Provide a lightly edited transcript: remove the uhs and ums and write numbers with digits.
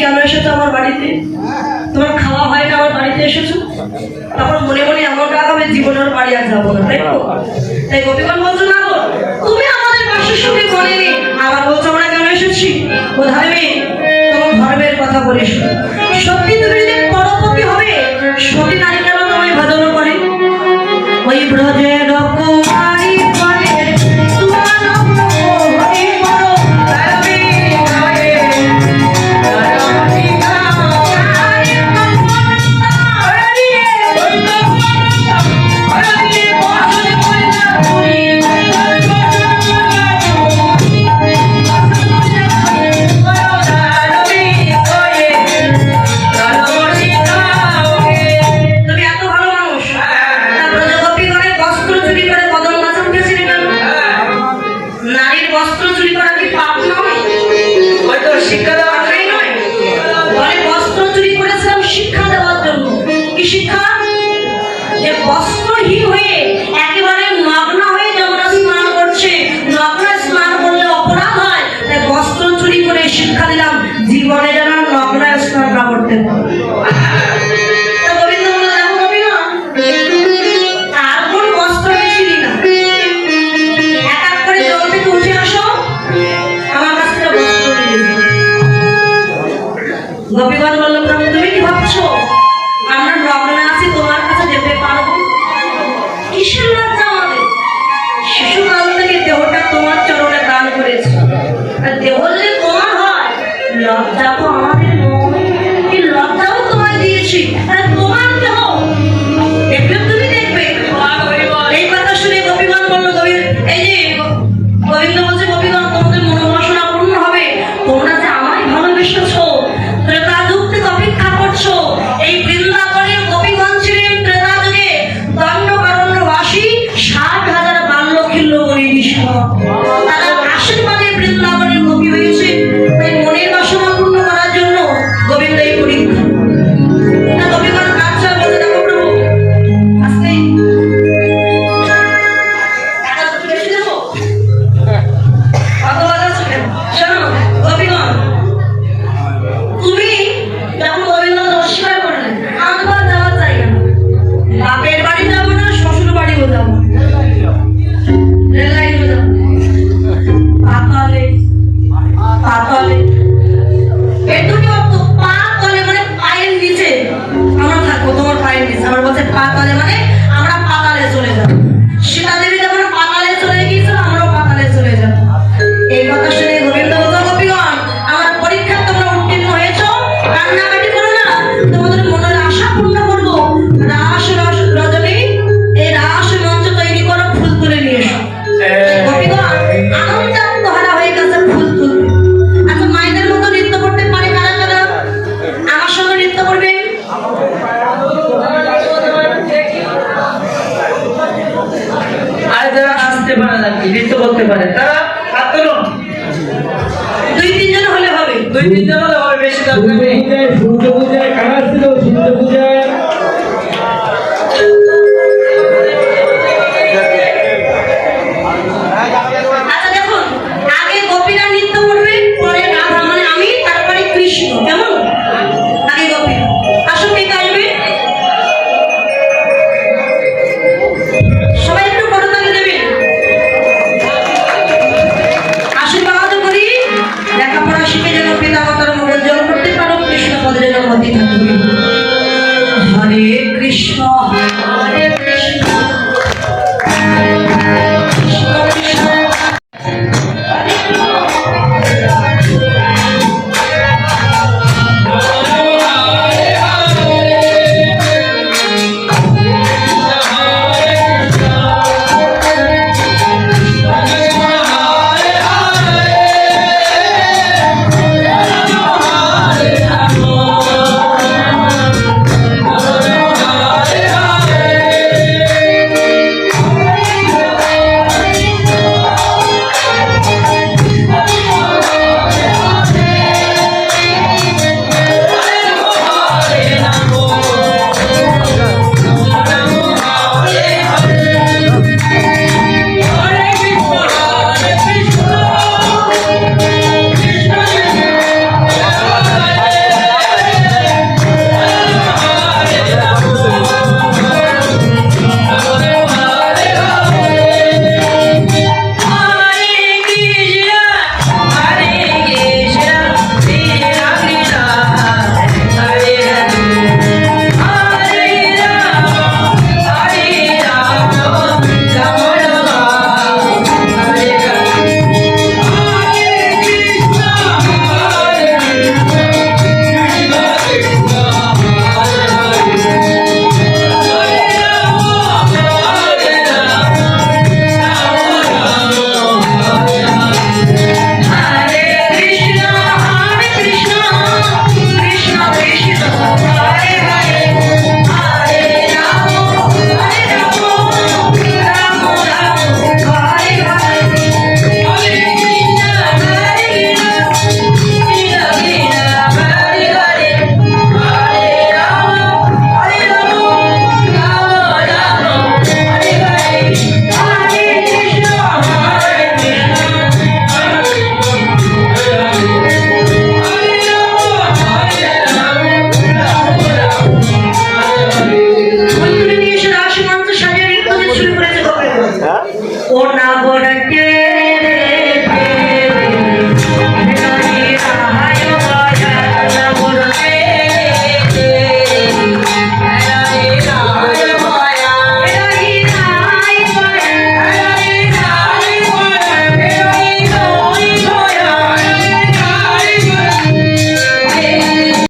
কেন এসেছো আমার বাড়িতে? তোমার খাওয়া হয় না, আমার বাড়িতে এসেছো? তখন মনে মনে এমন রাগ হবে, জীবনের বাড়ি আর যাবো না, তাই তো? তাই গোপীগণ বলছো না গো, তুমি আমাদের পাশের সঙ্গে বলেনি, আবার বলছো আমরা কেন এসেছি? ও ধার্মী, তোমার ধর্মের কথা বলিস। সত্যি তুমি যদি পরপতি হবে, সতী নারী কেন তোমায় ভজন করে? ওই ব্রজের কুমারী বলে তোমার হরি বড় ধার্মী হয়ে শিক্ষা দিলাম, জীবনে যেন নগ্ন স্নান না করতে পারে। গোবিন্দ বলে, দেখো গোপীগণ, আর কোন বস্ত্র বেশি না, এক এক করে জল থেকে উঠে আসো, আমার কাছ থেকে বস্ত্র নিয়ে যাও। গোপীগণ বললাম, তুমি কি ভাবছো আমরা নগ্ন আছি, তোমার কাছে যেতে পারবো? কিসের লজ্জা আমাদের? শিশুকাল থেকে দেহটা তোমার চরণে দান করেছে, আর দেহ যদি তোমার হয়, লজ্জা তো আমাদের নয়, এই লজ্জাও তোমায় দিয়েছি, আর তোমার দেহ দেখলে তুমি দেখবে। এই কথা শুনে গোপীগণ বললো, এই যে গোবিন্দ বলছে, গোপীগণ তোমাদের মনোবাসনা পূর্ণ হবে, তোমরা যে আমায় ভালোবেসেছো, ত্রেতা যুগ থেকে অপেক্ষা করছো। এই বৃন্দাবনের গোপীগণ ছিলেন ত্রেতা যুগে দণ্ডকারণ্যবাসী 60,000 বাল্যখিল্য বলিষ্ঠ, তারা আশীর্বাদে বৃন্দাবনের গোপী হয়েছে। তাই মনের বাসনা পূর্ণ করার জন্য গোবিন্দ এই পরীক্ষা। গোপীগণ কাঁদছে, বলতে, দেখো প্রভু, আজকে টাকা দুটো বেশি দেবো, কত বাজাচ্ছ কেন? শোনো গোপীগণ, তুমি যখন গোবিন্দ অস্বীকার করলেন, আমার যাওয়ার জায়গা না, বাপের বাড়ি যাবো না, শ্বশুর বাড়িও যাবো, রেল লাইনও যাবো, পাতালে পাতালে এর দুটি অর্থ। পাতালে মানে পায়ের নিচে আমরা থাকবো, তোমার পায়ের নিচে। আবার বলছে পাতালে মানে আমরা পাতালে চলে যাবো। সীতা দেবী যখন পাতালে চলে গিয়েছিল, আমরাও পাতালে চলে যাবো। এই কথা শুনে গোবিন্দ বলল, গোপীগণ, আমার পরীক্ষা তোমরা উত্তীর্ণ হয়েছ, কান্নাকাটি করো না, তোমাদের মনের আশা পূর্ণ করবো। রাস রজনী, এই রাস মঞ্চ তৈরি করো, ফুল তুলে নিয়ে এসো। গোপীগণ আনন্দে আত্মহারা হয়ে গেছে, ফুল তুলবে। আচ্ছা, মায়েদের মতো নৃত্য করতে পারে কারা কারা? আমার সঙ্গে নৃত্য করবে। আর যারা আসতে পারে না, নৃত্য করতে পারে, তারা হাত তুলুন। 2-3 জন হলে হবে, 2-3 জন হলে হবে, বেশি দরকার নেই। সূর্য পূজায় কারা ছিল?